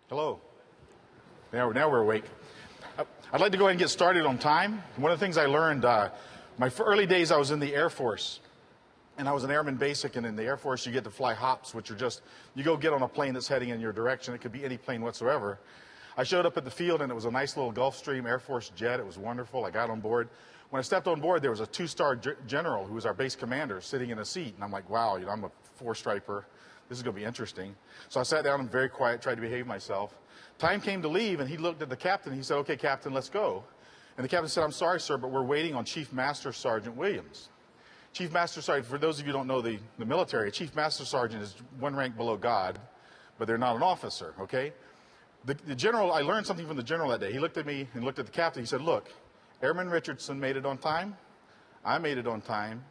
Hello. Now we're awake. I'd like to go ahead and get started on time. One of the things I learned, my early days I was in the Air Force, and I was an airman basic, and in the Air Force you get to fly hops, which are just, you go get on a plane that's heading in your direction. It could be any plane whatsoever. I showed up at the field, and it was a nice little Gulfstream Air Force jet. It was wonderful. I got on board. When I stepped on board, there was a two-star general who was our base commander sitting in a seat, and I'm like, wow, I'm a four-striper. This is going to be interesting. So I sat down and very quiet, tried to behave myself. Time came to leave, and he looked at the captain. He said, okay, Captain, let's go. And the captain said, I'm sorry, sir, but we're waiting on Chief Master Sergeant Williams. Chief Master Sergeant, for those of you who don't know the military, a Chief Master Sergeant is one rank below God, but they're not an officer, okay? The general, I learned something from the general that day. He looked at me and looked at the captain. He said, look, Airman Richardson made it on time. I made it on time.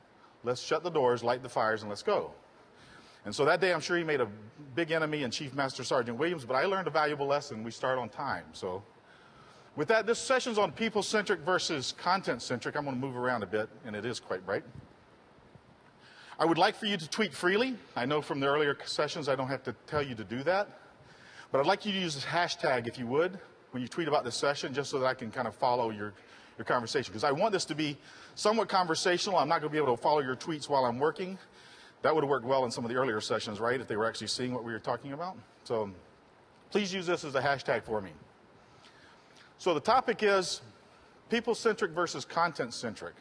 Let's shut the doors, light the fires, and let's go. And so that day, I'm sure he made a big enemy in Chief Master Sergeant Williams, but I learned a valuable lesson. We start on time. So with that, this session's on people-centric versus content-centric. I'm going to move around a bit, and it is quite bright. I would like for you to tweet freely. I know from the earlier sessions I don't have to tell you to do that. But I'd like you to use this hashtag, if you would, when you tweet about this session, just so that I can kind of follow your conversation. Because I want this to be somewhat conversational. I'm not going to be able to follow your tweets while I'm working. That would have worked well in some of the earlier sessions, right, if they were actually seeing what we were talking about. So please use this as a hashtag for me. So the topic is people-centric versus content-centric.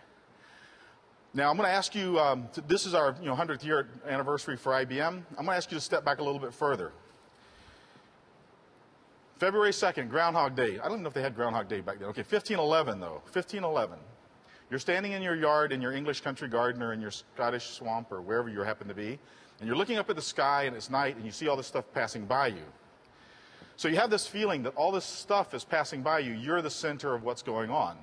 Now, I'm going to ask you, this is our 100th year anniversary for IBM. I'm going to ask you to step back a little bit further. February 2nd, Groundhog Day. I don't even know if they had Groundhog Day back then. Okay, 1511, though. 1511. You're standing in your yard in your English country garden or in your Scottish swamp or wherever you happen to be, and you're looking up at the sky and it's night and you see all this stuff passing by you. So you have this feeling that all this stuff is passing by you. You're the center of what's going on.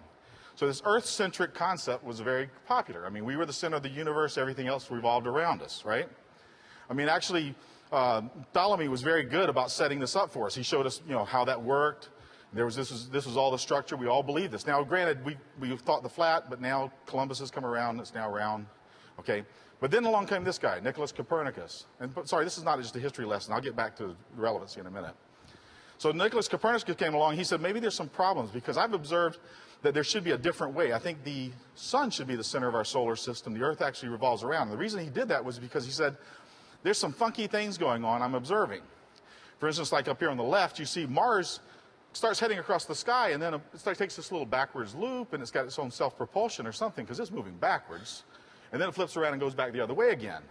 So this Earth-centric concept was very popular. I mean, we were the center of the universe. Everything else revolved around us, right? I mean, actually, Ptolemy was very good about setting this up for us. He showed us, how that worked. This was all the structure. We all believe this. Now, granted, we thought the flat, but now Columbus has come around. It's now round. Okay. But then along came this guy, Nicholas Copernicus. And sorry, this is not just a history lesson. I'll get back to relevancy in a minute. So Nicholas Copernicus came along. He said, maybe there's some problems because I've observed that there should be a different way. I think the sun should be the center of our solar system. The Earth actually revolves around. And the reason he did that was because he said, there's some funky things going on I'm observing. For instance, like up here on the left, you see Mars starts heading across the sky, and then it takes this little backwards loop, and it's got its own self-propulsion or something, because it's moving backwards. And then it flips around and goes back the other way again.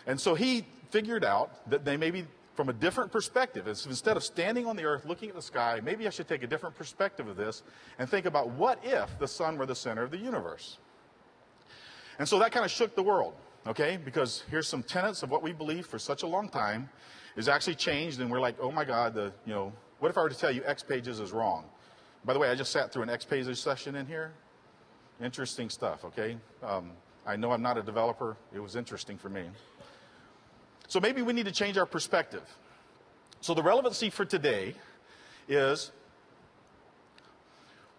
And so he figured out that they may be from a different perspective. Instead of standing on the Earth looking at the sky, maybe I should take a different perspective of this and think about what if the sun were the center of the universe. And so that kind of shook the world, okay? Because here's some tenets of what we believe for such a long time is actually changed, and we're like, oh my God, what if I were to tell you X pages is wrong? By the way, I just sat through an X pages session in here. Interesting stuff, okay? I know I'm not a developer. It was interesting for me. So maybe we need to change our perspective. So the relevancy for today is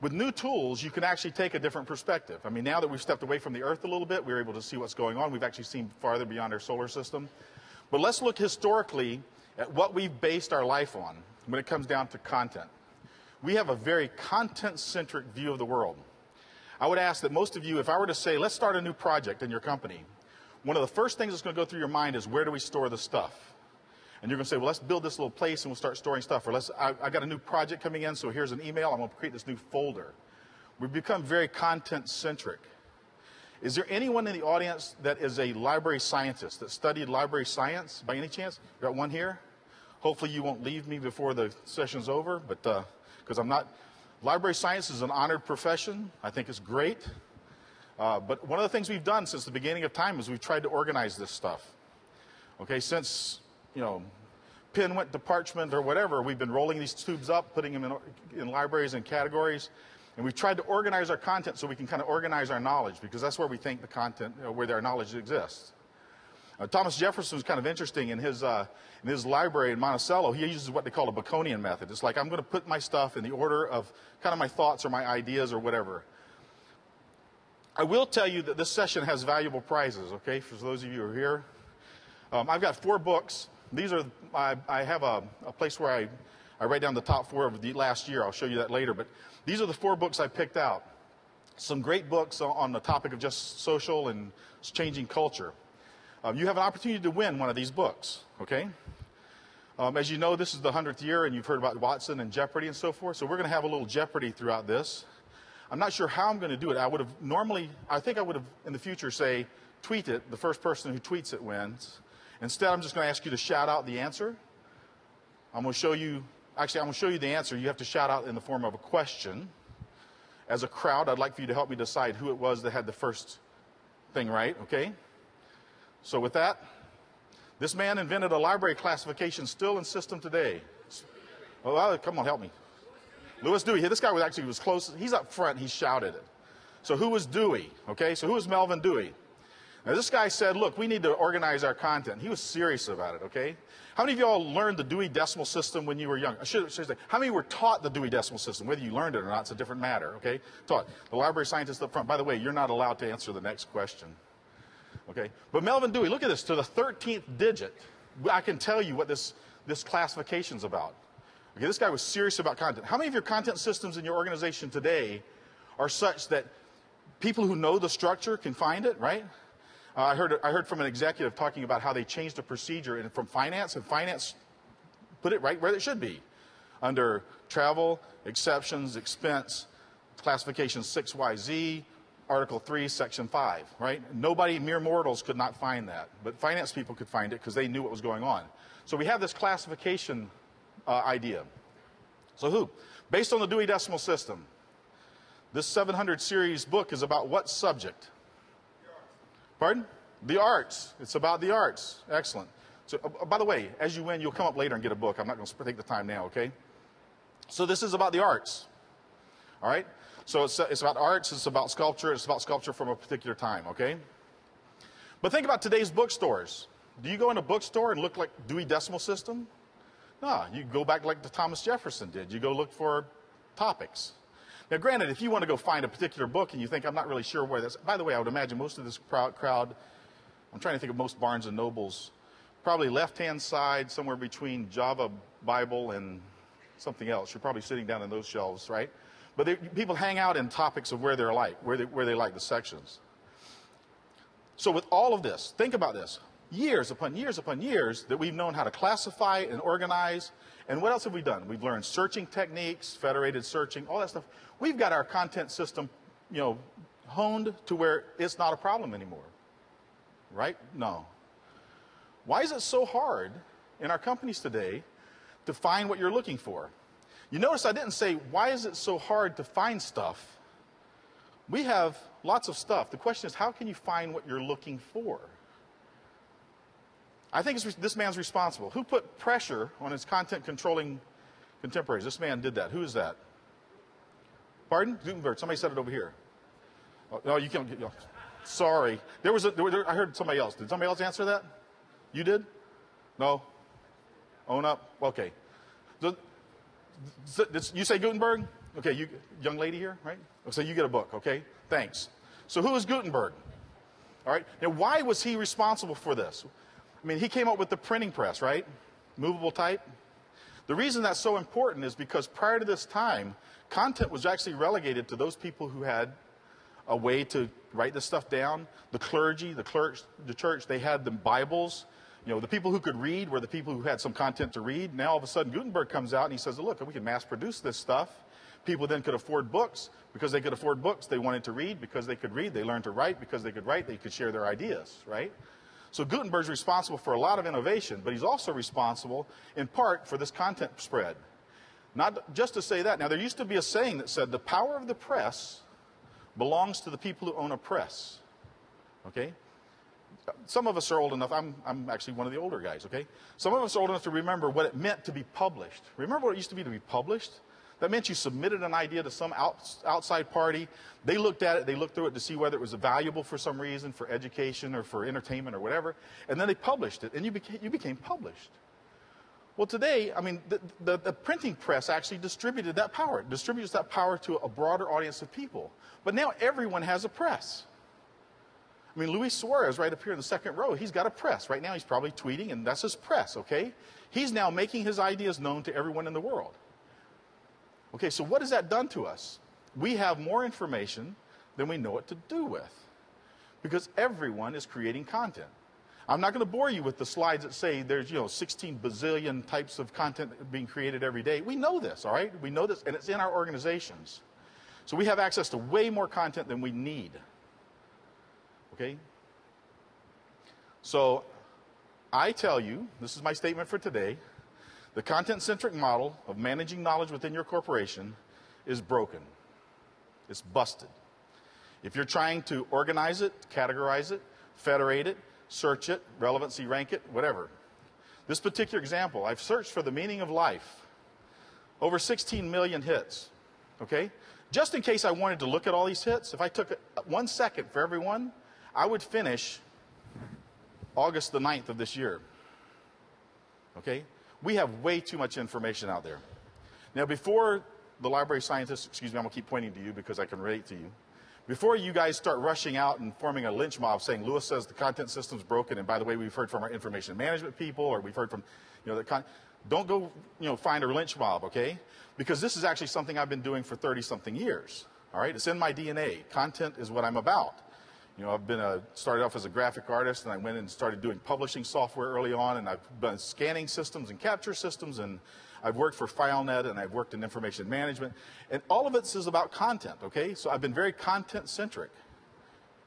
with new tools, you can actually take a different perspective. I mean, now that we've stepped away from the Earth a little bit, we're able to see what's going on. We've actually seen farther beyond our solar system. But let's look historically at what we've based our life on when it comes down to content. We have a very content-centric view of the world. I would ask that most of you, if I were to say, let's start a new project in your company, one of the first things that's going to go through your mind is, where do we store the stuff? And you're going to say, well, let's build this little place and we'll start storing stuff. Or I got a new project coming in, so here's an email. I'm going to create this new folder. We've become very content-centric. Is there anyone in the audience that is a library scientist, that studied library science by any chance? Got one here? Hopefully you won't leave me before the session's over, but because I'm not. Library science is an honored profession. I think it's great. But one of the things we've done since the beginning of time is we've tried to organize this stuff. Okay, since, pen went to parchment or whatever, we've been rolling these tubes up, putting them in libraries and categories, and we've tried to organize our content so we can kind of organize our knowledge, because that's where we think the content, where our knowledge exists. Thomas Jefferson was kind of interesting in his library in Monticello. He uses what they call a Baconian method. It's like, I'm going to put my stuff in the order of kind of my thoughts or my ideas or whatever. I will tell you that this session has valuable prizes, okay, for those of you who are here. I've got 4 books. These are, I have a place where I write down the top 4 of the last year. I'll show you that later. But these are the 4 books I picked out. Some great books on the topic of just social and changing culture. You have an opportunity to win one of these books, okay? As you know, this is the 100th year, and you've heard about Watson and Jeopardy and so forth. So we're going to have a little Jeopardy throughout this. I'm not sure how I'm going to do it. I think I would have in the future say, tweet it. The first person who tweets it wins. Instead, I'm just going to ask you to shout out the answer. I'm going to show you the answer. You have to shout out in the form of a question. As a crowd, I'd like for you to help me decide who it was that had the first thing right, okay? So with that, this man invented a library classification still in system today. Oh, come on, help me. Louis Dewey. This guy was close. He's up front. He shouted it. So who was Dewey? Okay, so who was Melvin Dewey? Now this guy said, look, we need to organize our content. He was serious about it, okay? How many of y'all learned the Dewey Decimal System when you were young? I should say, how many were taught the Dewey Decimal System? Whether you learned it or not, it's a different matter, okay? Taught. The library scientist up front. By the way, you're not allowed to answer the next question. Okay? But Melvin Dewey, look at this. To the 13th digit, I can tell you what this classification's about. Okay, this guy was serious about content. How many of your content systems in your organization today are such that people who know the structure can find it, right? I heard from an executive talking about how they changed a procedure from finance, and finance put it right where it should be, under travel, exceptions, expense, classification 6YZ, Article 3, Section 5, right? Nobody, mere mortals, could not find that, but finance people could find it because they knew what was going on. So we have this classification idea. So who? Based on the Dewey Decimal System, this 700 series book is about what subject? Pardon? The arts. It's about the arts. Excellent. So, by the way, as you win, you'll come up later and get a book. I'm not going to take the time now, okay? So this is about the arts. All right? So it's about arts. It's about sculpture. It's about sculpture from a particular time, okay? But think about today's bookstores. Do you go in a bookstore and look like Dewey Decimal System? No, you go back like the Thomas Jefferson did. You go look for topics. Now, granted, if you want to go find a particular book and you think, I'm not really sure where that's... By the way, I would imagine most of this crowd, I'm trying to think of most Barnes & Nobles, probably left-hand side, somewhere between Java Bible and something else. You're probably sitting down in those shelves, right? But people hang out in topics of where they like the sections. So with all of this, think about this. Years upon years upon years that we've known how to classify and organize. And what else have we done? We've learned searching techniques, federated searching, all that stuff. We've got our content system, honed to where it's not a problem anymore. Right? No. Why is it so hard in our companies today to find what you're looking for? You notice I didn't say, why is it so hard to find stuff? We have lots of stuff. The question is, how can you find what you're looking for? I think this man's responsible. Who put pressure on his content controlling contemporaries? This man did that. Who is that? Pardon? Gutenberg. Somebody said it over here. Oh, no, you can't. Sorry. I heard somebody else. Did somebody else answer that? You did? No? Own up? Okay. You say Gutenberg? Okay, you young lady here, right? So you get a book, okay? Thanks. So who is Gutenberg? All right. Now, why was he responsible for this? I mean, he came up with the printing press, right? Movable type. The reason that's so important is because prior to this time, content was actually relegated to those people who had a way to write this stuff down. The clergy, the church, they had the Bibles. The people who could read were the people who had some content to read. Now, all of a sudden, Gutenberg comes out and he says, look, we can mass produce this stuff. People then could afford books. Because they could afford books, they wanted to read. Because they could read, they learned to write. Because they could write, they could share their ideas, right? So Gutenberg's responsible for a lot of innovation, but he's also responsible, in part, for this content spread. Not just to say that. Now, there used to be a saying that said, the power of the press belongs to the people who own a press. Okay? Some of us are old enough. I'm actually one of the older guys, okay? Some of us are old enough to remember what it meant to be published. Remember what it used to be published? That meant you submitted an idea to some outside party. They looked at it. They looked through it to see whether it was valuable for some reason, for education or for entertainment or whatever. And then they published it, and you became published. Well, today, I mean, the printing press actually distributed that power. It distributes that power to a broader audience of people. But now everyone has a press. I mean, Luis Suarez right up here in the second row, he's got a press. Right now he's probably tweeting, and that's his press, okay? He's now making his ideas known to everyone in the world. Okay, so what has that done to us? We have more information than we know what to do with, because everyone is creating content. I'm not going to bore you with the slides that say there's, 16 bazillion types of content being created every day. We know this, all right? We know this, and it's in our organizations. So we have access to way more content than we need. Okay? So I tell you, this is my statement for today, the content-centric model of managing knowledge within your corporation is broken. It's busted. If you're trying to organize it, categorize it, federate it, search it, relevancy rank it, whatever. This particular example, I've searched for the meaning of life. Over 16 million hits. Okay? Just in case I wanted to look at all these hits, if I took 1 second for every one, I would finish August the 9th of this year. Okay? We have way too much information out there. Now, before the library scientists, excuse me, I'm going to keep pointing to you because I can relate to you. Before you guys start rushing out and forming a lynch mob saying, Lewis says the content system's broken, and by the way, we've heard from our information management people, or we've heard from, don't go, find a lynch mob, okay? Because this is actually something I've been doing for 30-something years, all right? It's in my DNA. Content is what I'm about. I've been started off as a graphic artist, and I went and started doing publishing software early on, and I've been scanning systems and capture systems, and I've worked for FileNet, and I've worked in information management, and all of it is about content, okay? So I've been very content-centric,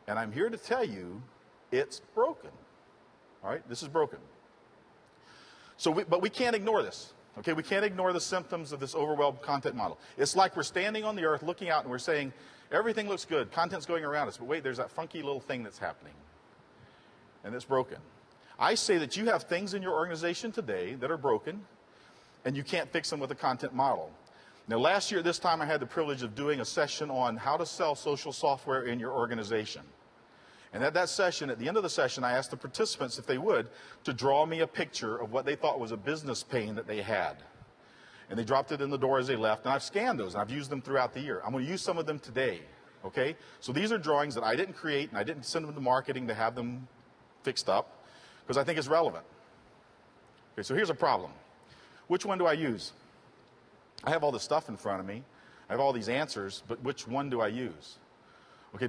and I'm here to tell you it's broken, all right? This is broken. But we can't ignore this, okay? We can't ignore the symptoms of this overwhelmed content model. It's like we're standing on the earth looking out, and we're saying, everything looks good, content's going around us, but wait, there's that funky little thing that's happening, and it's broken. I say that you have things in your organization today that are broken, and you can't fix them with a content model. Now, last year at this time, I had the privilege of doing a session on how to sell social software in your organization. And at that session, at the end of the session, I asked the participants, if they would, to draw me a picture of what they thought was a business pain that they had. And they dropped it in the door as they left, and I've scanned those, and I've used them throughout the year. I'm going to use some of them today, okay? So these are drawings that I didn't create, and I didn't send them to marketing to have them fixed up, because I think it's relevant. Okay, so here's a problem. Which one do I use? I have all this stuff in front of me. I have all these answers, but which one do I use? Okay,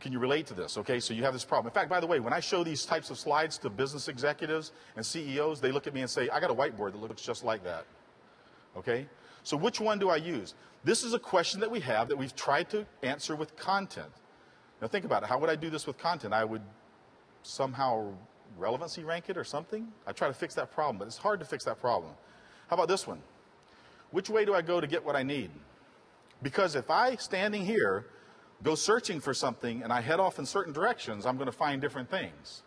can you relate to this? Okay, so you have this problem. In fact, by the way, when I show these types of slides to business executives and CEOs, they look at me and say, I got a whiteboard that looks just like that. Okay, so which one do I use? This is a question that we have that we've tried to answer with content. Now think about it. How would I do this with content? I would somehow relevancy rank it or something? I try to fix that problem, but it's hard to fix that problem. How about this one? Which way do I go to get what I need? Because if I, standing here, go searching for something and I head off in certain directions, I'm going to find different things.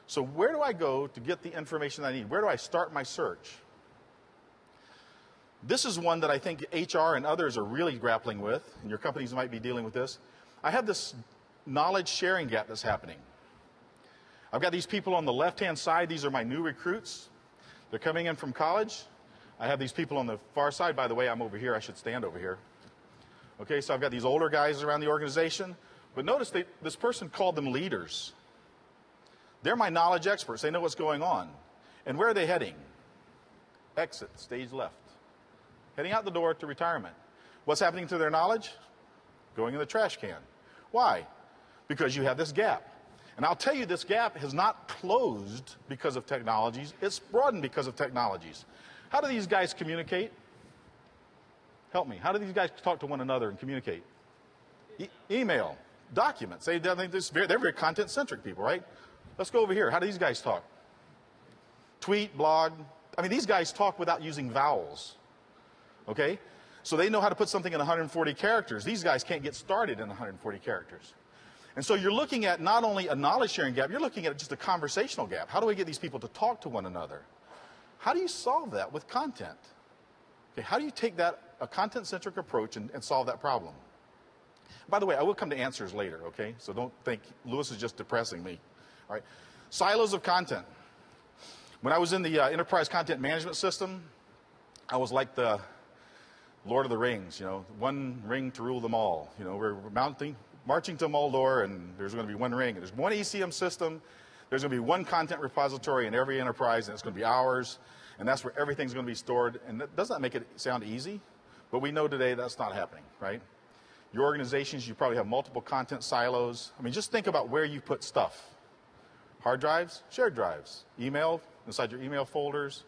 So where do I go to get the information I need? Where do I start my search? This is one that I think HR and others are really grappling with, and your companies might be dealing with this. I have this knowledge sharing gap that's happening. I've got these people on the left-hand side. These are my new recruits. They're coming in from college. I have these people on the far side. By the way, I'm over here. I should stand over here. Okay, so I've got these older guys around the organization. But notice this person called them leaders. They're my knowledge experts. They know what's going on. And where are they heading? Exit, stage left. Heading out the door to retirement. What's happening to their knowledge? Going in the trash can. Why? Because you have this gap. And I'll tell you, this gap has not closed because of technologies. It's broadened because of technologies. How do these guys communicate? Help me. How do these guys talk to one another and communicate? Email, documents. They're very content-centric people, right? Let's go over here. How do these guys talk? Tweet, blog. I mean, these guys talk without using vowels. Okay? So they know how to put something in 140 characters. These guys can't get started in 140 characters. And so you're looking at not only a knowledge sharing gap, you're looking at just a conversational gap. How do we get these people to talk to one another? How do you solve that with content? Okay, how do you take a content-centric approach and solve that problem? By the way, I will come to answers later, okay? So don't think Lewis is just depressing me. All right. Silos of content. When I was in the enterprise content management system, I was like the Lord of the Rings, one ring to rule them all. We're marching to Moldor, and there's going to be one ring, and there's one ECM system, there's going to be one content repository in every enterprise, and it's going to be ours, and that's where everything's going to be stored. And doesn't that make it sound easy? But we know today that's not happening, right? Your organizations, you probably have multiple content silos. I mean, just think about where you put stuff. Hard drives, shared drives, email, inside your email folders.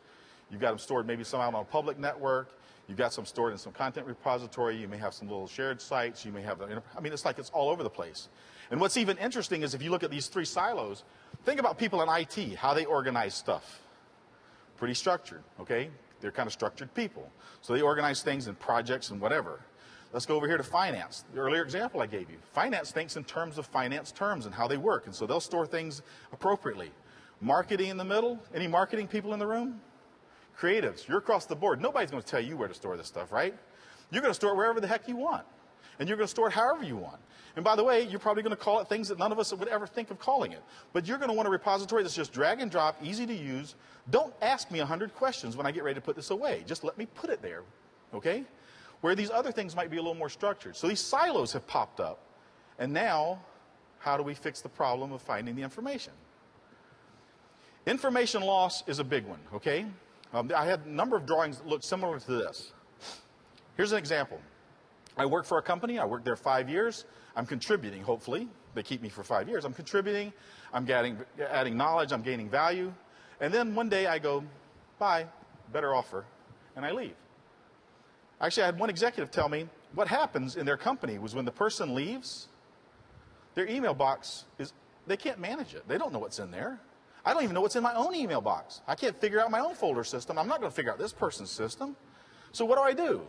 You've got them stored maybe somehow on a public network. You've got some stored in some content repository. You may have some little shared sites. You may have, I mean, it's like it's all over the place. And what's even interesting is if you look at these three silos, think about people in IT, how they organize stuff. Pretty structured, okay? They're kind of structured people. So they organize things in projects and whatever. Let's go over here to finance. The earlier example I gave you. Finance thinks in terms of finance terms and how they work. And so they'll store things appropriately. Marketing in the middle. Any marketing people in the room? Creatives. You're across the board. Nobody's going to tell you where to store this stuff, right? You're going to store it wherever the heck you want. And you're going to store it however you want. And by the way, you're probably going to call it things that none of us would ever think of calling it. But you're going to want a repository that's just drag and drop, easy to use. Don't ask me 100 questions when I get ready to put this away. Just let me put it there, okay? Where these other things might be a little more structured. So these silos have popped up. And now, how do we fix the problem of finding the information? Information loss is a big one, okay? I had a number of drawings that look similar to this. Here's an example. I work for a company. I worked there 5 years. I'm contributing, hopefully. They keep me for 5 years. I'm contributing. I'm adding knowledge. I'm gaining value. And then one day I go, bye, better offer, and I leave. Actually, I had one executive tell me what happens in their company was when the person leaves, their email box they can't manage it. They don't know what's in there. I don't even know what's in my own email box. I can't figure out my own folder system. I'm not going to figure out this person's system. So what do?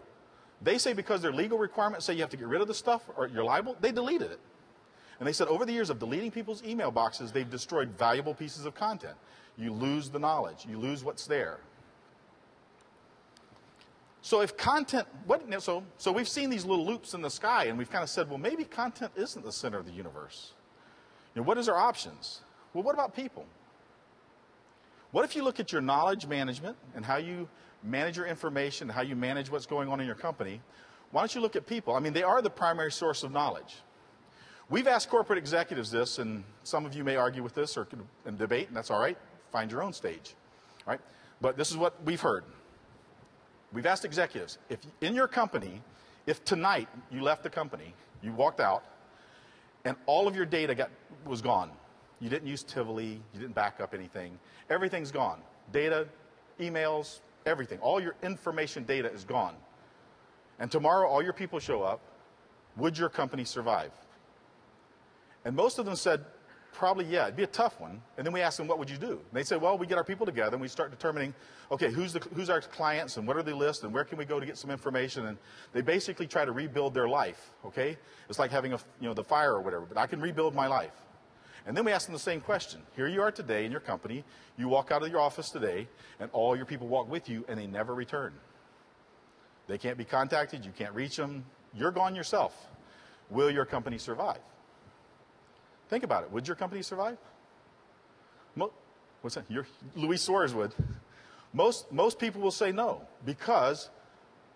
They say because their legal requirements say you have to get rid of the stuff or you're liable, they deleted it. And they said over the years of deleting people's email boxes, they've destroyed valuable pieces of content. You lose the knowledge. You lose what's there. So if content, so we've seen these little loops in the sky, and we've kind of said, well, maybe content isn't the center of the universe. You know, what is our options? Well, what about people? What if you look at your knowledge management and how you manage your information, how you manage what's going on in your company? Why don't you look at people? I mean, they are the primary source of knowledge. We've asked corporate executives this, and some of you may argue with this or and debate, and that's all right. Find your own stage, all right? But this is what we've heard. We've asked executives, if in your company, if tonight you left the company, you walked out, and all of your data was gone. You didn't use Tivoli, you didn't back up anything. Everything's gone. Data, emails, everything. All your information data is gone. And tomorrow all your people show up. Would your company survive? And most of them said, probably, yeah, it'd be a tough one. And then we asked them, what would you do? And they said, well, we get our people together and we start determining, okay, who's our clients and what are they list and where can we go to get some information? And they basically try to rebuild their life, okay? It's like having the fire or whatever, but I can rebuild my life. And then we ask them the same question. Here you are today in your company. You walk out of your office today and all your people walk with you and they never return. They can't be contacted. You can't reach them. You're gone yourself. Will your company survive? Think about it. Would your company survive? What's that? Luis Suarez would. Most people will say no because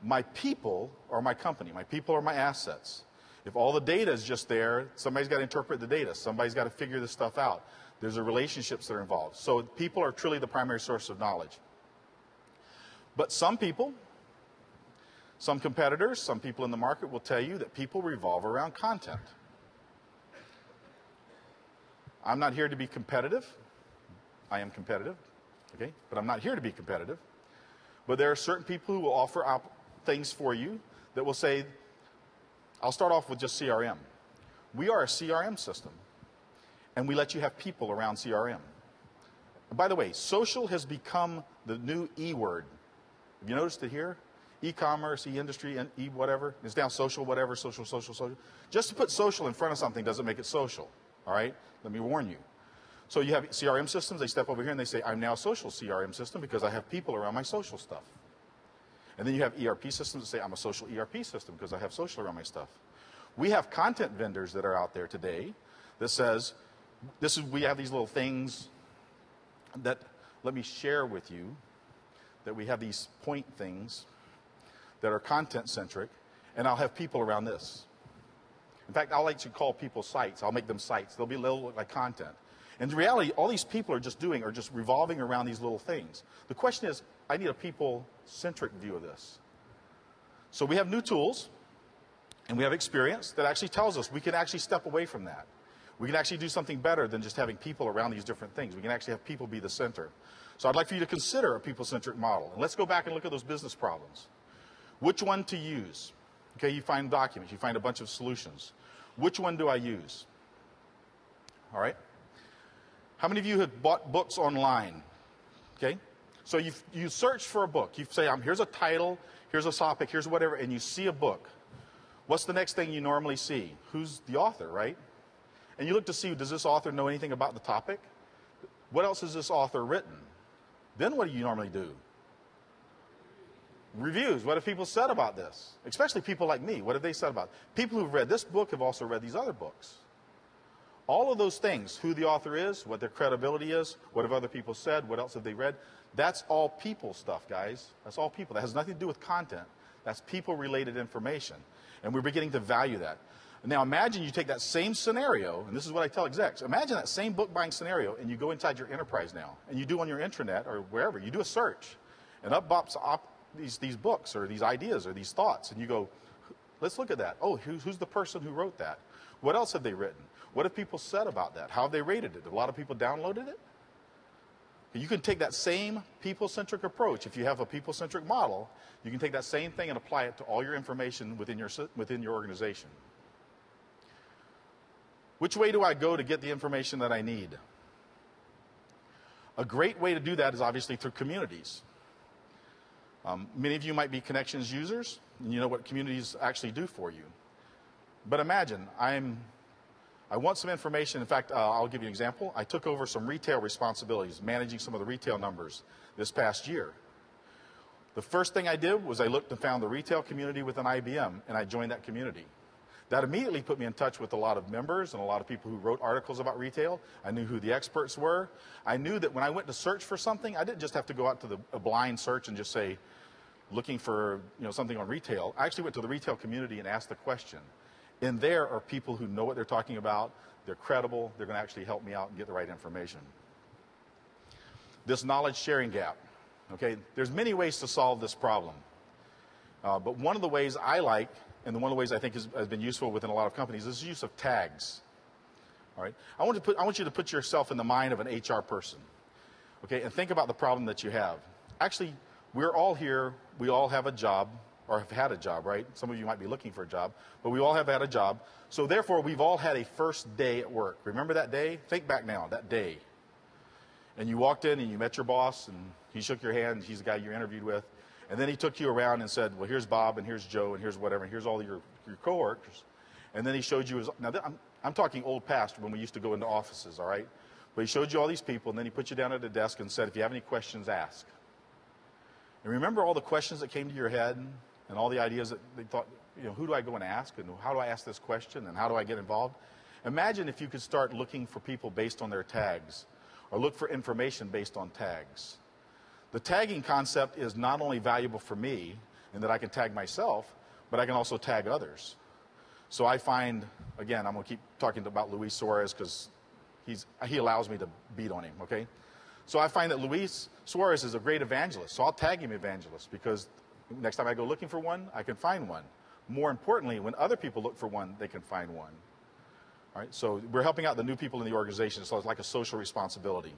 my people are my company. My people are my assets. If all the data is just there, somebody's got to interpret the data. Somebody's got to figure this stuff out. There's the relationships that are involved. So people are truly the primary source of knowledge. But some people, some competitors, some people in the market will tell you that people revolve around content. I'm not here to be competitive. I am competitive, okay? But I'm not here to be competitive. But there are certain people who will offer things for you that will say, I'll start off with just CRM. We are a CRM system, and we let you have people around CRM. And by the way, social has become the new E word. Have you noticed it here? E-commerce, e-industry, e-whatever. It's now social whatever, social. Just to put social in front of something doesn't make it social, all right? Let me warn you. So you have CRM systems, they step over here and they say, I'm now a social CRM system because I have people around my social stuff. And then you have ERP systems that say, I'm a social ERP system because I have social around my stuff. We have content vendors that are out there today that says, we have these little things that, let me share with you, that we have these point things that are content-centric, and I'll have people around this. In fact, I'll actually call people sites. I'll make them sites. They'll look like content. And in reality, all these people are just revolving around these little things. The question is, I need a people-centric view of this. So we have new tools, and we have experience that actually tells us we can actually step away from that. We can actually do something better than just having people around these different things. We can actually have people be the center. So I'd like for you to consider a people-centric model. And let's go back and look at those business problems. Which one to use? Okay, you find documents. You find a bunch of solutions. Which one do I use? All right. How many of you have bought books online? Okay. So you search for a book. You say, here's a title, here's a topic, here's whatever, and you see a book. What's the next thing you normally see? Who's the author, right? And you look to see, does this author know anything about the topic? What else has this author written? Then what do you normally do? Reviews. What have people said about this? Especially people like me. What have they said about it? People who've read this book have also read these other books. All of those things, who the author is, what their credibility is, what have other people said, what else have they read, that's all people stuff, guys. That's all people. That has nothing to do with content. That's people-related information. And we're beginning to value that. Now imagine you take that same scenario, and this is what I tell execs, imagine that same book buying scenario, and you go inside your enterprise now, and you do on your intranet or wherever, you do a search, and up pops these books or these ideas or these thoughts, and you go, let's look at that. Oh, who's the person who wrote that? What else have they written? What have people said about that? How have they rated it? A lot of people downloaded it? You can take that same people-centric approach. If you have a people-centric model, you can take that same thing and apply it to all your information within your organization. Which way do I go to get the information that I need? A great way to do that is obviously through communities. Many of you might be Connections users, and you know what communities actually do for you. But imagine, I want some information. In fact, I'll give you an example. I took over some retail responsibilities, managing some of the retail numbers this past year. The first thing I did was I looked and found the retail community within IBM, and I joined that community. That immediately put me in touch with a lot of members and a lot of people who wrote articles about retail. I knew who the experts were. I knew that when I went to search for something, I didn't just have to go out to a blind search and just say, looking for something on retail. I actually went to the retail community and asked the question. And there are people who know what they're talking about. They're credible. They're going to actually help me out and get the right information. This knowledge sharing gap. Okay, there's many ways to solve this problem. But one of the ways I like, and one of the ways I think has been useful within a lot of companies, is the use of tags. All right, I want you to put yourself in the mind of an HR person. Okay, and think about the problem that you have. Actually, we're all here. We all have a job, or have had a job, right? Some of you might be looking for a job, but we all have had a job. So therefore, we've all had a first day at work. Remember that day? Think back now, that day. And you walked in and you met your boss, and he shook your hand. He's the guy you interviewed with. And then he took you around and said, well, here's Bob, and here's Joe, and here's whatever, and here's all your coworkers. And then he showed you now I'm talking old past when we used to go into offices, all right? But he showed you all these people, and then he put you down at a desk and said, if you have any questions, ask. And remember all the questions that came to your head and all the ideas that they thought, who do I go and ask, and how do I ask this question, and how do I get involved? Imagine if you could start looking for people based on their tags, or look for information based on tags. The tagging concept is not only valuable for me in that I can tag myself, but I can also tag others. So I find, again, I'm going to keep talking about Luis Suarez because he allows me to beat on him, okay? So I find that Luis Suarez is a great evangelist, so I'll tag him evangelist because next time I go looking for one, I can find one. More importantly, when other people look for one, they can find one. All right, so we're helping out the new people in the organization, so it's like a social responsibility.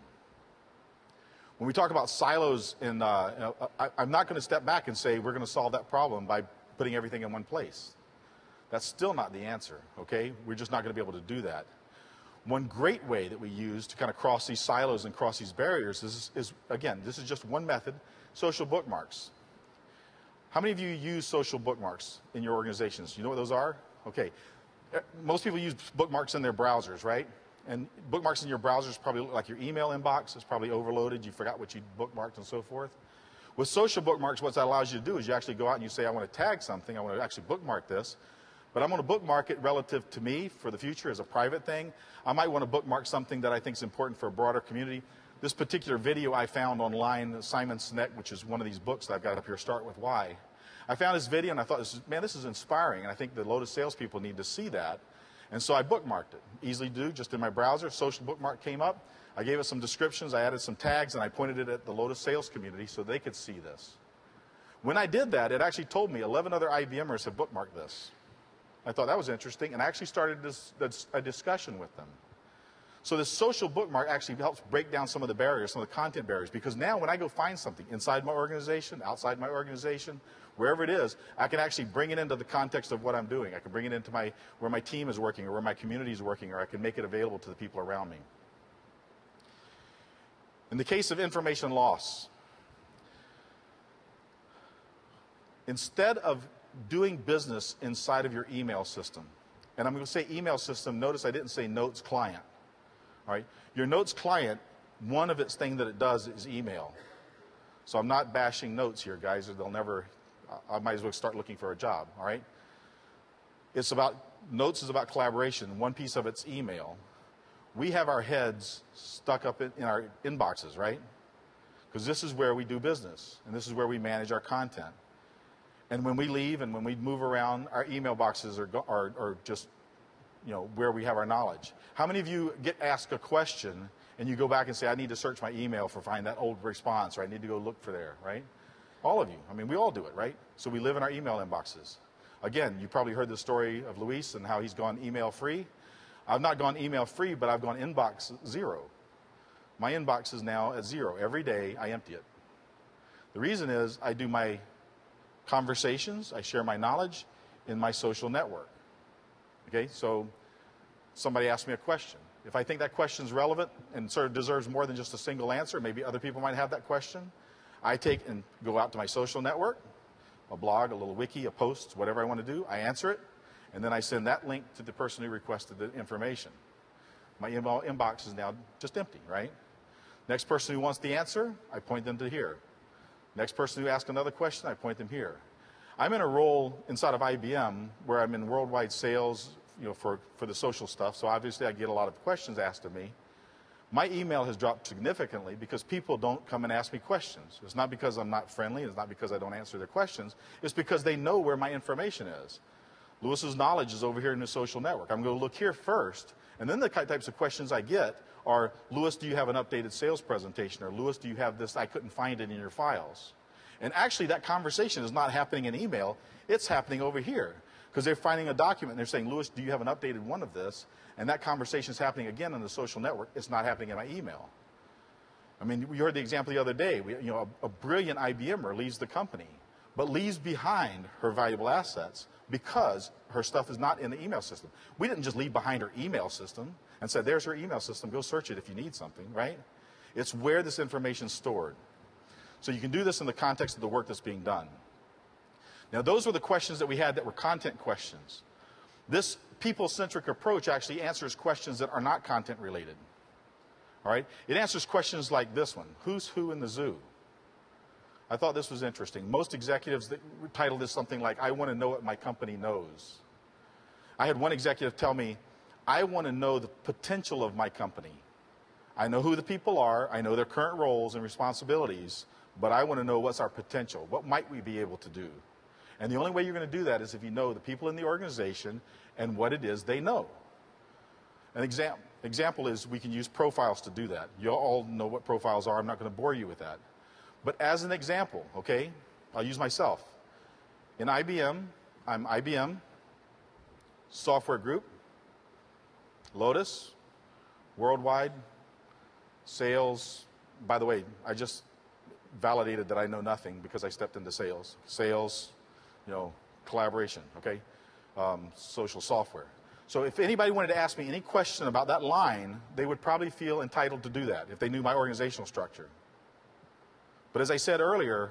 When we talk about silos, I'm not going to step back and say we're going to solve that problem by putting everything in one place. That's still not the answer, okay? We're just not going to be able to do that. One great way that we use to kind of cross these silos and cross these barriers is again, this is just one method, social bookmarks. How many of you use social bookmarks in your organizations? You know what those are? Okay. Most people use bookmarks in their browsers, right? And bookmarks in your browsers probably look like your email inbox. It's probably overloaded. You forgot what you bookmarked and so forth. With social bookmarks, what that allows you to do is you actually go out and you say, I want to tag something. I want to actually bookmark this. But I'm going to bookmark it relative to me for the future as a private thing. I might want to bookmark something that I think is important for a broader community. This particular video I found online, Simon Sinek, which is one of these books that I've got up here, Start With Why. I found this video and I thought, this is inspiring. And I think the Lotus salespeople need to see that. And so I bookmarked it. Easily to do, just in my browser. Social bookmark came up. I gave it some descriptions. I added some tags, and I pointed it at the Lotus sales community so they could see this. When I did that, it actually told me 11 other IBMers have bookmarked this. I thought that was interesting, and I actually started a discussion with them. So this social bookmark actually helps break down some of the barriers, some of the content barriers, because now when I go find something inside my organization, outside my organization, wherever it is, I can actually bring it into the context of what I'm doing. I can bring it into where my team is working or where my community is working, or I can make it available to the people around me. In the case of information loss, instead of doing business inside of your email system, and I'm going to say email system, notice I didn't say notes client. All right? Your notes client, one of its things that it does is email. So I'm not bashing notes here, guys, or they'll never, I might as well start looking for a job, all right? It's about, notes is about collaboration. One piece of it's email. We have our heads stuck up in our inboxes, right? Because this is where we do business, and this is where we manage our content. And when we leave and when we move around, our email boxes are just, you know, where we have our knowledge. How many of you get asked a question and you go back and say, I need to search my email for find that old response, or I need to go look for there, right? All of you. I mean, we all do it, right? So we live in our email inboxes. Again, you probably heard the story of Luis and how he's gone email free. I've not gone email free, but I've gone inbox zero. My inbox is now at zero. Every day I empty it. The reason is I do my conversations, I share my knowledge in my social network. Okay, so somebody asked me a question. If I think that question is relevant and sort of deserves more than just a single answer, maybe other people might have that question, I take and go out to my social network, a blog, a little wiki, a post, whatever I want to do, I answer it, and then I send that link to the person who requested the information. My email inbox is now just empty, right? Next person who wants the answer, I point them to here. Next person who asks another question, I point them here. I'm in a role inside of IBM where I'm in worldwide sales, you know, for the social stuff, so obviously I get a lot of questions asked of me. My email has dropped significantly because people don't come and ask me questions. It's not because I'm not friendly, it's not because I don't answer their questions, it's because they know where my information is. Lewis's knowledge is over here in the social network. I'm going to look here first, and then the types of questions I get are, Lewis, do you have an updated sales presentation? Or Lewis, do you have this? I couldn't find it in your files. And actually that conversation is not happening in email, it's happening over here. Because they're finding a document and they're saying, Lewis, do you have an updated one of this? And that conversation is happening again on the social network. It's not happening in my email. I mean, we heard the example the other day. A brilliant IBMer leaves the company, but leaves behind her valuable assets because her stuff is not in the email system. We didn't just leave behind her email system and said, there's her email system, go search it if you need something, right? It's where this information is stored. So you can do this in the context of the work that's being done. Now, those were the questions that we had that were content questions. This people-centric approach actually answers questions that are not content related. All right? It answers questions like this one, who's who in the zoo? I thought this was interesting. Most executives that titled this something like, I want to know what my company knows. I had one executive tell me, I want to know the potential of my company. I know who the people are, I know their current roles and responsibilities, but I want to know what's our potential. What might we be able to do? And the only way you're going to do that is if you know the people in the organization and what it is they know. An example is we can use profiles to do that. You all know what profiles are. I'm not going to bore you with that. But as an example, okay, I'll use myself. In IBM, I'm IBM, Software Group, Lotus, Worldwide, Sales. By the way, I just validated that I know nothing because I stepped into sales. Sales, you know, collaboration, okay, social software. So if anybody wanted to ask me any question about that line, they would probably feel entitled to do that if they knew my organizational structure. But as I said earlier,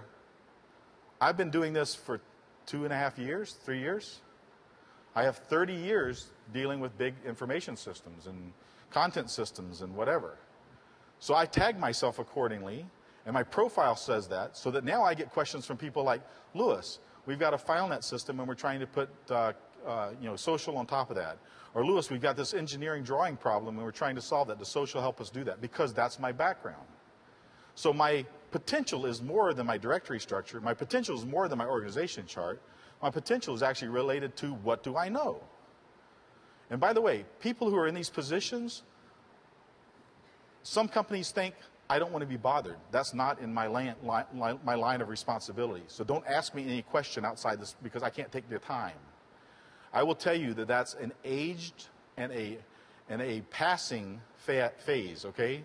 I've been doing this for 2.5 years, 3 years. I have 30 years dealing with big information systems and content systems and whatever. So I tag myself accordingly, and my profile says that, so that now I get questions from people like, Lewis, we've got a FileNet system and we're trying to put social on top of that. Or Lewis, we've got this engineering drawing problem and we're trying to solve that. Does social help us do that? Because that's my background. So my potential is more than my directory structure. My potential is more than my organization chart. My potential is actually related to what do I know. And by the way, people who are in these positions, some companies think, I don't want to be bothered. That's not in my line of responsibility. So don't ask me any question outside this because I can't take the time. I will tell you that that's an aged and a passing phase, okay?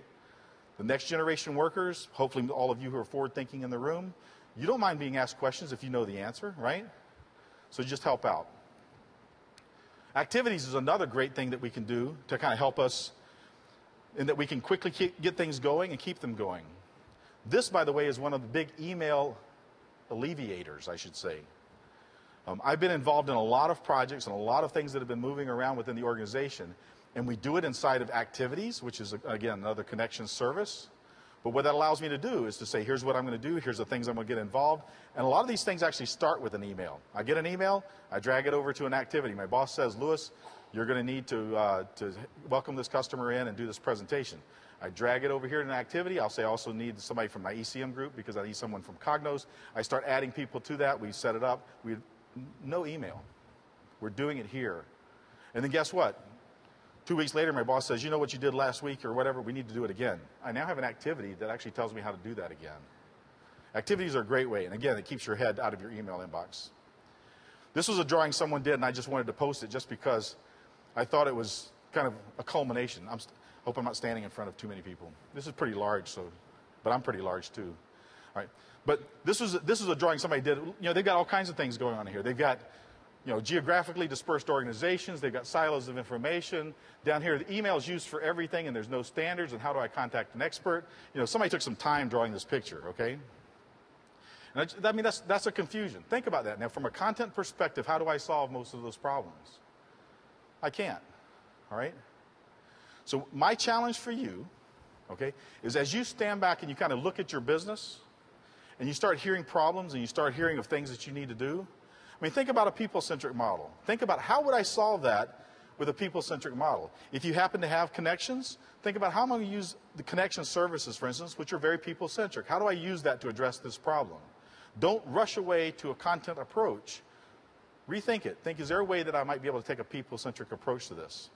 The next generation workers, hopefully all of you who are forward thinking in the room, you don't mind being asked questions if you know the answer, right? So just help out. Activities is another great thing that we can do to kind of help us in that we can quickly get things going and keep them going. This, by the way, is one of the big email alleviators, I should say. I've been involved in a lot of projects and a lot of things that have been moving around within the organization, and we do it inside of activities, which is, again, another connection service. But what that allows me to do is to say, here's what I'm going to do, here's the things I'm going to get involved. And a lot of these things actually start with an email. I get an email, I drag it over to an activity. My boss says, Louis, you're going to need to welcome this customer in and do this presentation. I drag it over here in an activity. I'll say I also need somebody from my ECM group because I need someone from Cognos. I start adding people to that. We set it up. No email. We're doing it here. And then guess what? 2 weeks later, my boss says, you know what you did last week or whatever, we need to do it again. I now have an activity that actually tells me how to do that again. Activities are a great way. And again, it keeps your head out of your email inbox. This was a drawing someone did, and I just wanted to post it just because I thought it was kind of a culmination. I hope I'm not standing in front of too many people. This is pretty large, but I'm pretty large too. All right. But this is a drawing somebody did. You know, they've got all kinds of things going on here. They've got, you know, geographically dispersed organizations. They've got silos of information. Down here, the email is used for everything, and there's no standards. And how do I contact an expert? You know, somebody took some time drawing this picture, okay? And I mean, that's a confusion. Think about that. Now, from a content perspective, how do I solve most of those problems? I can't, all right? So my challenge for you, okay, is as you stand back and you kind of look at your business and you start hearing problems and you start hearing of things that you need to do, I mean, think about a people-centric model. Think about how would I solve that with a people-centric model. If you happen to have connections, think about how I'm going to use the connection services, for instance, which are very people-centric. How do I use that to address this problem? Don't rush away to a content approach. Rethink it. Think, is there a way that I might be able to take a people-centric approach to this?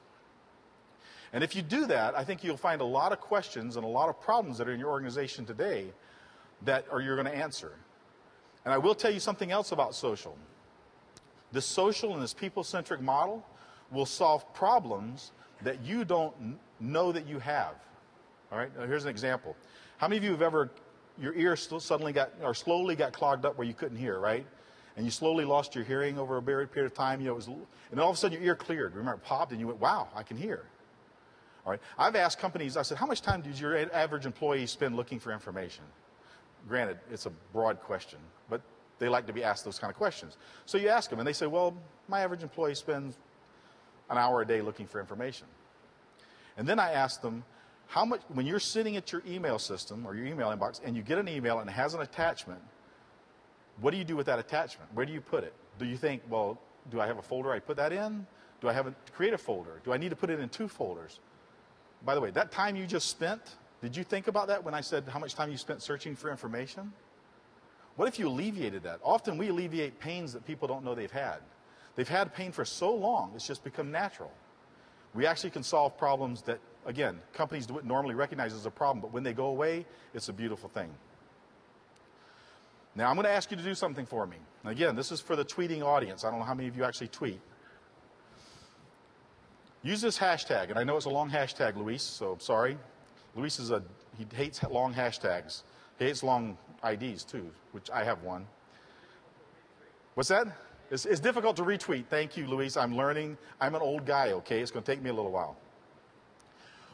And if you do that, I think you'll find a lot of questions and a lot of problems that are in your organization today that you're going to answer. And I will tell you something else about social. This social and this people-centric model will solve problems that you don't know that you have. All right, now here's an example. How many of you have ever, your ears slowly got clogged up where you couldn't hear, right? And you slowly lost your hearing over a period of time, you know, and all of a sudden your ear cleared. Remember, it popped and you went, wow, I can hear. All right. I've asked companies, I said, how much time does your average employee spend looking for information? Granted, it's a broad question, but they like to be asked those kind of questions. So you ask them, and they say, well, my average employee spends an hour a day looking for information. And then I ask them, how much, when you're sitting at your email system or your email inbox, and you get an email and it has an attachment, what do you do with that attachment? Where do you put it? Do you think, well, do I have a folder I put that in? Do I have to create a folder? Do I need to put it in 2 folders? By the way, that time you just spent, did you think about that when I said how much time you spent searching for information? What if you alleviated that? Often we alleviate pains that people don't know they've had. They've had pain for so long, it's just become natural. We actually can solve problems that, again, companies wouldn't normally recognize as a problem, but when they go away, it's a beautiful thing. Now, I'm going to ask you to do something for me. Again, this is for the tweeting audience. I don't know how many of you actually tweet. Use this hashtag, and I know it's a long hashtag, Luis, so I'm sorry. Luis he hates long hashtags. He hates long IDs, too, which I have one. What's that? It's difficult to retweet. Thank you, Luis. I'm learning. I'm an old guy, okay? It's going to take me a little while.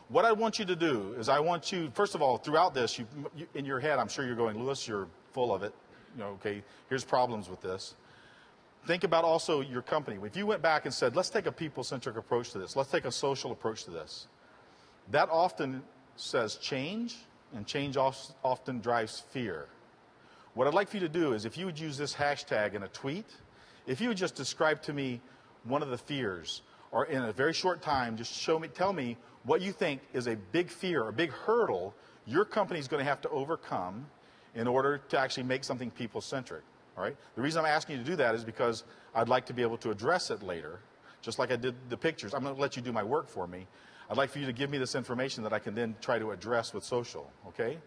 What I want you to do is I want you, first of all, throughout this, in your head, I'm sure you're going, Louis, you're full of it. You know, okay, here's problems with this. Think about also your company. If you went back and said, let's take a people-centric approach to this. Let's take a social approach to this. That often says change, and change often drives fear. What I'd like for you to do is if you would use this hashtag in a tweet, if you would just describe to me one of the fears, or in a very short time, just tell me what you think is a big fear, a big hurdle your company is going to have to overcome in order to actually make something people-centric. All right? The reason I'm asking you to do that is because I'd like to be able to address it later just like I did the pictures. I'm going to let you do my work for me. I'd like for you to give me this information that I can then try to address with social, okay?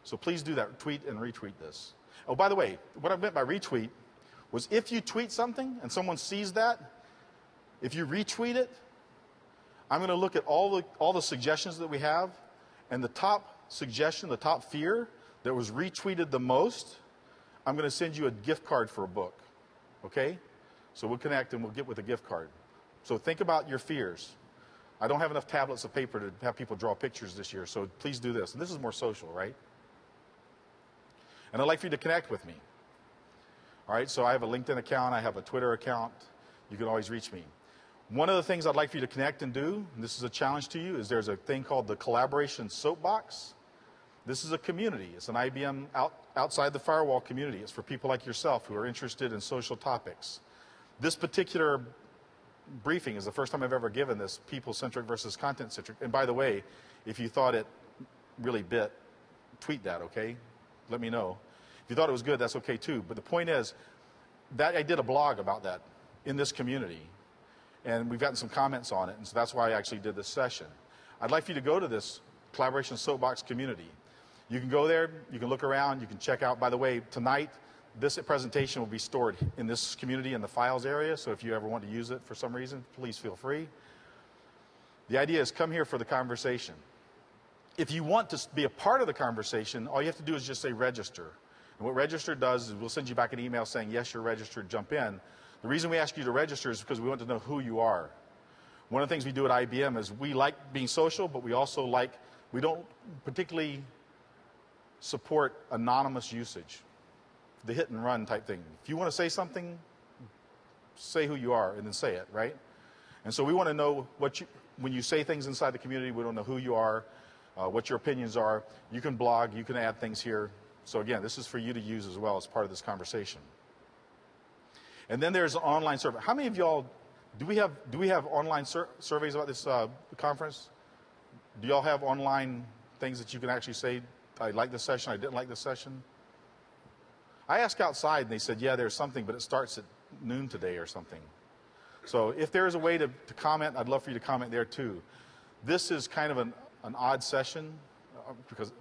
So please do that. Tweet and retweet this. Oh, by the way, what I meant by retweet was if you tweet something and someone sees that, if you retweet it, I'm going to look at all the suggestions that we have, and the top suggestion, the top fear that was retweeted the most, I'm going to send you a gift card for a book, okay? So we'll connect and we'll get with a gift card. So think about your fears. I don't have enough tablets of paper to have people draw pictures this year, so please do this. And this is more social, right? And I'd like for you to connect with me. All right, so I have a LinkedIn account. I have a Twitter account. You can always reach me. One of the things I'd like for you to connect and do, and this is a challenge to you, is there's a thing called the Collaboration Soapbox. This is a community. It's an IBM outside the firewall community. It's for people like yourself who are interested in social topics. This particular briefing is the first time I've ever given this people-centric versus content-centric. And by the way, if you thought it really bit, tweet that, okay? Let me know. If you thought it was good, that's okay too. But the point is that I did a blog about that in this community. And we've gotten some comments on it. And so that's why I actually did this session. I'd like for you to go to this Collaboration Soapbox community. You can go there. You can look around. You can check out. By the way, tonight, this presentation will be stored in this community in the files area. So if you ever want to use it for some reason, please feel free. The idea is come here for the conversation. If you want to be a part of the conversation, all you have to do is just say register. And what register does is we'll send you back an email saying, yes, you're registered, jump in. The reason we ask you to register is because we want to know who you are. One of the things we do at IBM is we like being social, but we also we don't particularly support anonymous usage, the hit and run type thing. If you want to say something, say who you are and then say it, right? And so we want to know when you say things inside the community, we don't know who you are, what your opinions are. You can blog, you can add things here. So again, this is for you to use as well as part of this conversation. And then there's an online survey. How many of y'all, do we have online surveys about this conference? Do y'all have online things that you can actually say, I like this session, I didn't like this session? I asked outside and they said, yeah, there's something, but it starts at noon today or something. So if there's a way to comment, I'd love for you to comment there too. This is kind of an odd session because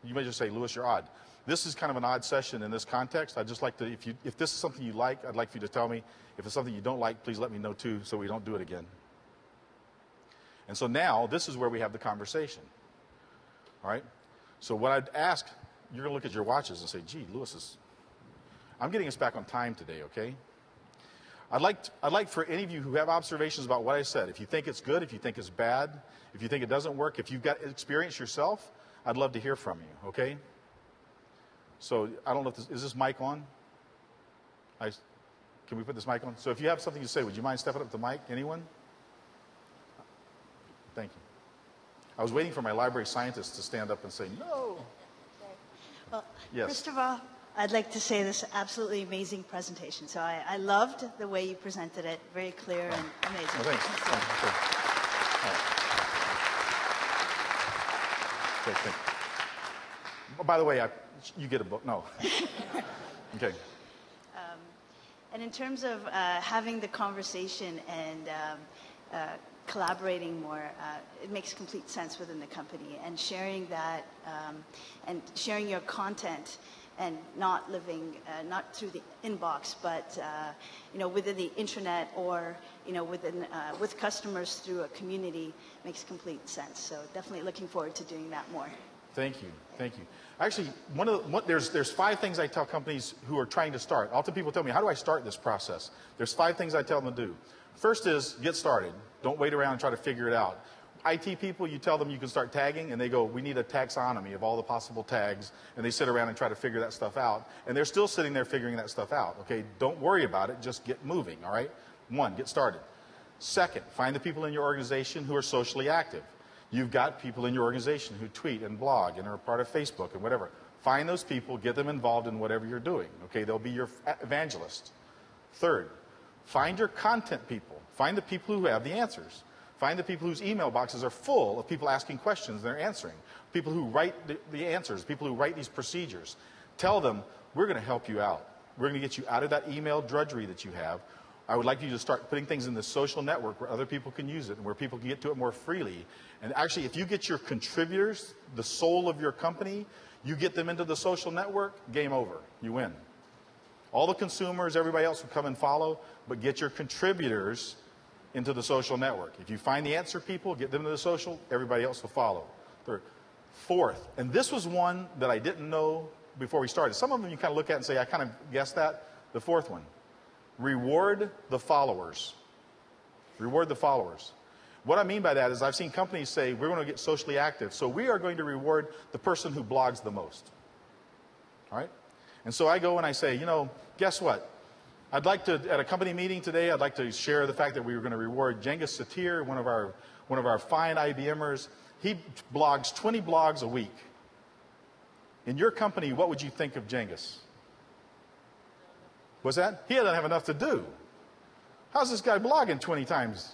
you may just say, Louis, you're odd. This is kind of an odd session in this context. I'd just like to, if this is something you like, I'd like for you to tell me. If it's something you don't like, please let me know too so we don't do it again. And so now, this is where we have the conversation. All right? So what I'd ask, you're going to look at your watches and say, gee, Louis I'm getting us back on time today, okay? I'd like for any of you who have observations about what I said, if you think it's good, if you think it's bad, if you think it doesn't work, if you've got experience yourself, I'd love to hear from you, okay? So I don't know if is this mic on? Can we put this mic on? So if you have something to say, would you mind stepping up to the mic? Anyone? Thank you. I was waiting for my library scientist to stand up and say, no. Well, yes. First of all, I'd like to say this absolutely amazing presentation. So I loved the way you presented it. Very clear and amazing. Well, thanks. Okay, thank you. By the way, you get a book. No. Okay. And in terms of having the conversation and collaborating more, it makes complete sense within the company. And sharing that and sharing your content and not living, not through the inbox, but within the intranet or with customers through a community makes complete sense. So definitely looking forward to doing that more. Thank you, thank you. Actually, there's 5 things I tell companies who are trying to start. Often people tell me, how do I start this process? There's 5 things I tell them to do. First is get started. Don't wait around and try to figure it out. IT people, you tell them you can start tagging, and they go, we need a taxonomy of all the possible tags, and they sit around and try to figure that stuff out, and they're still sitting there figuring that stuff out, okay? Don't worry about it, just get moving, all right? 1, get started. Second, find the people in your organization who are socially active. You've got people in your organization who tweet and blog and are part of Facebook and whatever. Find those people, get them involved in whatever you're doing, okay? They'll be your evangelist. Third, find your content people. Find the people who have the answers. Find the people whose email boxes are full of people asking questions and they're answering. People who write the answers, people who write these procedures. Tell them, we're going to help you out. We're going to get you out of that email drudgery that you have. I would like you to start putting things in the social network where other people can use it and where people can get to it more freely. And actually, if you get your contributors, the soul of your company, you get them into the social network, game over. You win. All the consumers, everybody else will come and follow, but get your contributors into the social network. If you find the answer people, get them to the social, everybody else will follow. Third. Fourth, and this was one that I didn't know before we started. Some of them you kind of look at and say, I kind of guessed that. The fourth one, reward the followers. Reward the followers. What I mean by that is I've seen companies say, we're going to get socially active, so we are going to reward the person who blogs the most. All right? And so I go and I say, you know, guess what? I'd like to, at a company meeting today, I'd like to share the fact that we were going to reward Cengiz Satir, one of our fine IBMers. He blogs 20 blogs a week. In your company, what would you think of Cengiz? What's that? He doesn't have enough to do. How's this guy blogging 20 times?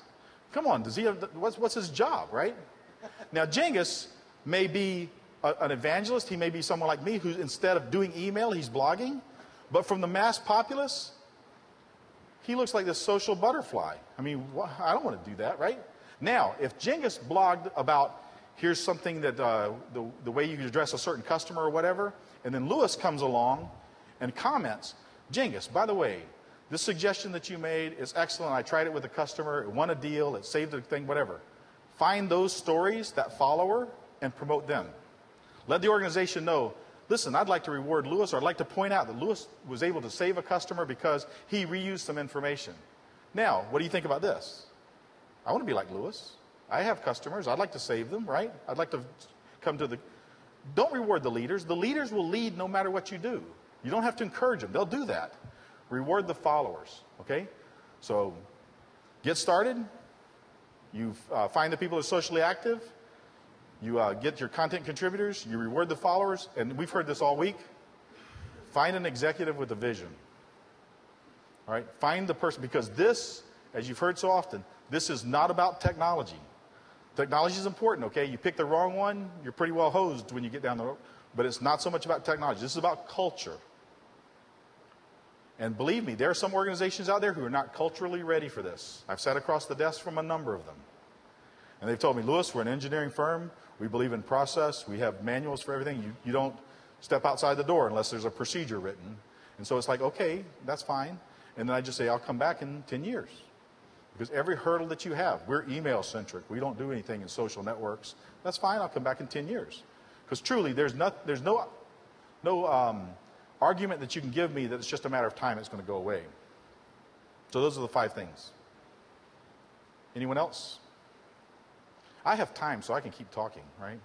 Come on, does he have, what's his job, right? Now, Cengiz may be an evangelist. He may be someone like me who, instead of doing email, he's blogging. But from the mass populace, he looks like this social butterfly. I mean, I don't want to do that, right? Now, if Cengiz blogged about, here's something that the way you address a certain customer or whatever, and then Lewis comes along and comments, Cengiz, by the way, this suggestion that you made is excellent. I tried it with a customer. It won a deal. It saved a thing, whatever. Find those stories, that follower, and promote them. Let the organization know, listen, I'd like to reward Lewis, or I'd like to point out that Lewis was able to save a customer because he reused some information. Now, what do you think about this? I want to be like Lewis. I have customers. I'd like to save them, right? I'd like to come to the... Don't reward the leaders. The leaders will lead no matter what you do. You don't have to encourage them. They'll do that. Reward the followers, okay? So get started. You find the people who are socially active. You get your content contributors. You reward the followers. And we've heard this all week. Find an executive with a vision. All right? Find the person, because this, as you've heard so often, this is not about technology. Technology is important, okay? You pick the wrong one, you're pretty well hosed when you get down the road. But it's not so much about technology. This is about culture. And believe me, there are some organizations out there who are not culturally ready for this. I've sat across the desk from a number of them. And they've told me, Lewis, we're an engineering firm. We believe in process. We have manuals for everything. You don't step outside the door unless there's a procedure written. And so it's like, okay, that's fine. And then I just say, I'll come back in 10 years. Because every hurdle that you have, we're email-centric. We don't do anything in social networks. That's fine. I'll come back in 10 years. Because truly, there's no argument that you can give me that it's just a matter of time it's going to go away. So those are the 5 things. Anyone else? I have time, so I can keep talking, right?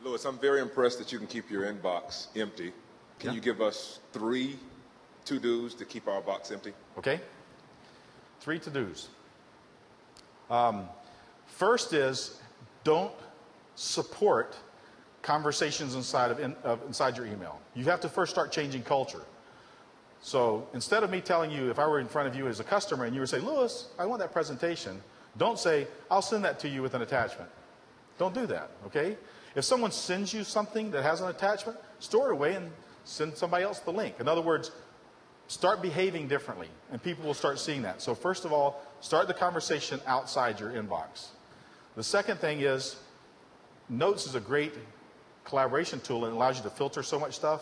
Louis, I'm very impressed that you can keep your inbox empty. Can you give us 3 to-dos to keep our box empty? Okay. 3 to-dos. First is, don't support conversations inside your email. You have to first start changing culture. So instead of me telling you, if I were in front of you as a customer and you would say, Lewis, I want that presentation, don't say, I'll send that to you with an attachment. Don't do that, okay? If someone sends you something that has an attachment, store it away and send somebody else the link. In other words, start behaving differently, and people will start seeing that. So first of all, start the conversation outside your inbox. The second thing is, Notes is a great collaboration tool, and it allows you to filter so much stuff.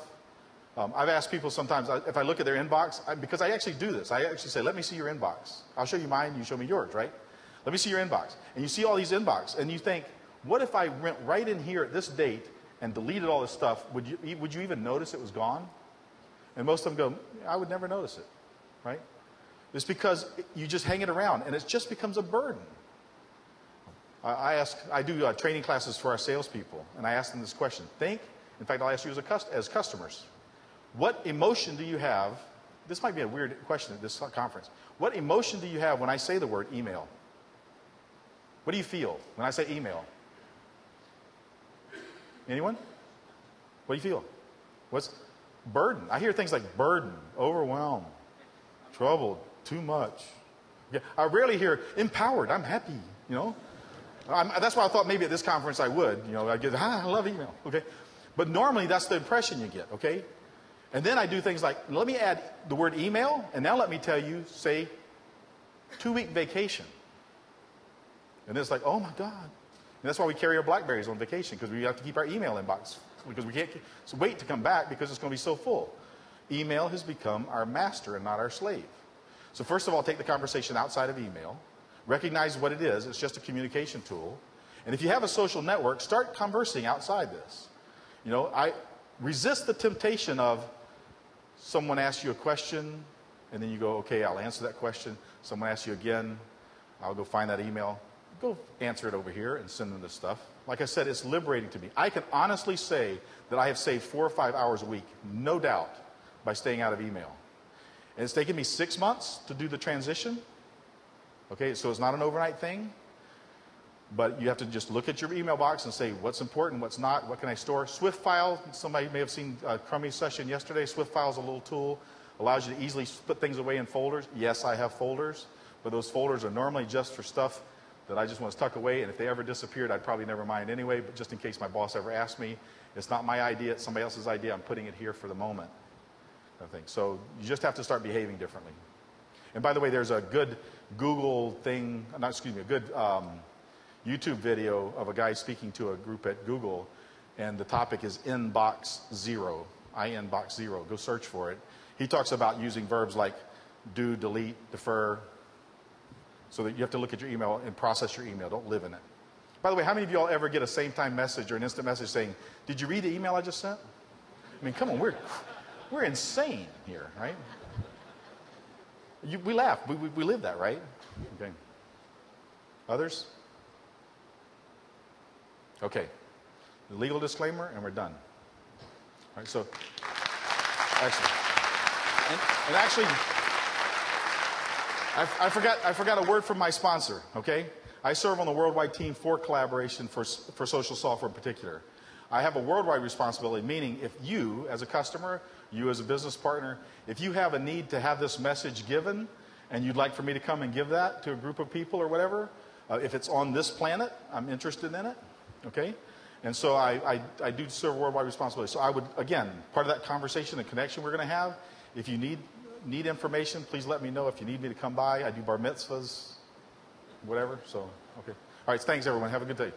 I've asked people sometimes, if I look at their inbox, because I actually do this, I actually say, let me see your inbox. I'll show you mine, you show me yours, right? Let me see your inbox. And you see all these inbox, and you think, what if I went right in here at this date and deleted all this stuff? Would you even notice it was gone? And most of them go, I would never notice it, right? It's because you just hang it around, and it just becomes a burden. I do training classes for our salespeople, and I ask them this question. In fact, I'll ask you as customers, what emotion do you have? This might be a weird question at this conference. What emotion do you have when I say the word email? What do you feel when I say email? Anyone? What do you feel? What's burden? I hear things like burden, overwhelmed, troubled, too much. Yeah, I rarely hear empowered. I'm happy, you know. That's why I thought maybe at this conference I would. You know, I'd get, I love email. Okay, but normally that's the impression you get. Okay, And then I do things like, let me add the word email, and now let me tell you, say, 2-week vacation. And it's like, oh my God. And that's why we carry our BlackBerries on vacation, because we have to keep our email inbox, because we can't wait to come back because it's going to be so full. Email has become our master and not our slave. So first of all, take the conversation outside of email. Recognize what it is. It's just a communication tool. And if you have a social network, start conversing outside this. You know, I resist the temptation of someone asks you a question, and then you go, okay, I'll answer that question. Someone asks you again, I'll go find that email. Go answer it over here and send them this stuff. Like I said, it's liberating to me. I can honestly say that I have saved 4 or 5 hours a week, no doubt, by staying out of email. And it's taken me 6 months to do the transition. Okay, so it's not an overnight thing. But you have to just look at your email box and say what's important, what's not, what can I store. Swift file, somebody may have seen Crummy's session yesterday. Swift file is a little tool, allows you to easily put things away in folders. Yes, I have folders, but those folders are normally just for stuff that I just want to tuck away, and if they ever disappeared, I'd probably never mind anyway, but just in case my boss ever asked me, it's not my idea, it's somebody else's idea, I'm putting it here for the moment. I think. So you just have to start behaving differently. And by the way, there's a good Google thing, a good YouTube video of a guy speaking to a group at Google, and the topic is inbox zero, inbox zero. Go search for it. He talks about using verbs like do, delete, defer, so that you have to look at your email and process your email. Don't live in it. By the way, how many of you all ever get a same-time message or an instant message saying, did you read the email I just sent? I mean, come on, we're insane here, right? We laugh. We live that, right? Okay. Others? Okay. The legal disclaimer, and we're done. All right, so, excellent. And actually, I forgot a word from my sponsor, okay? I serve on the worldwide team for collaboration for social software in particular. I have a worldwide responsibility, meaning if you, as a customer, you as a business partner, if you have a need to have this message given, and you'd like for me to come and give that to a group of people or whatever, if it's on this planet, I'm interested in it, okay? And so I do serve worldwide responsibility. So I would, again, part of that conversation and connection we're going to have, if you need information, please let me know. If you need me to come by, I do bar mitzvahs, whatever. So, okay. All right, thanks, everyone. Have a good day.